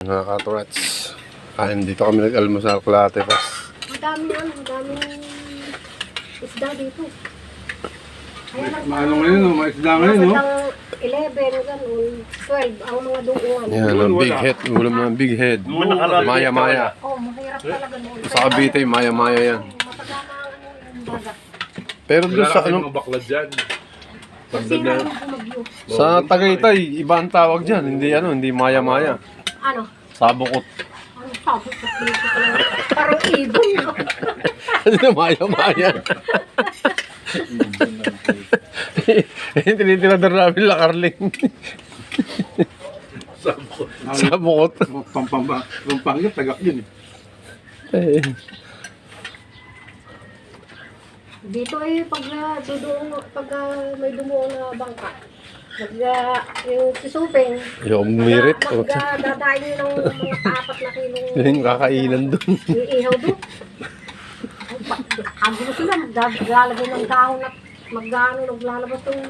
Mga katurats, kain dito kami nag-almusal klate pa. Ang daming isda dito. Maano ngayon, no? May isda ngayon, no? 11, ganun, 12 ang mga dunguan. Yan, ang big head, ulam ng big head. Maya-maya. Oh, mahirap talaga noon. Sa Cavite, maya-maya yan. Matagal na yung dagat. Pero doon sa ano, mga bakla dyan. Kasi na yung bumagyo. sa Tagaytay, iba ang tawag dyan. Hindi maya-maya. Ano? Sabukot. Ano sabi sa dito talaga? Parang ibon. Ano maya-maya? Tinitirador namin lakarling. Sabukot. Pampanga, tagak yun eh. Dito pag may dumuo na bangka, yung sisupin, Yung umirit. dadayin ng mga 4 na kilong Yung kakainan doon. iihaw doon. Ang gusto sila, maglalagay ng dahon at naglalabas ng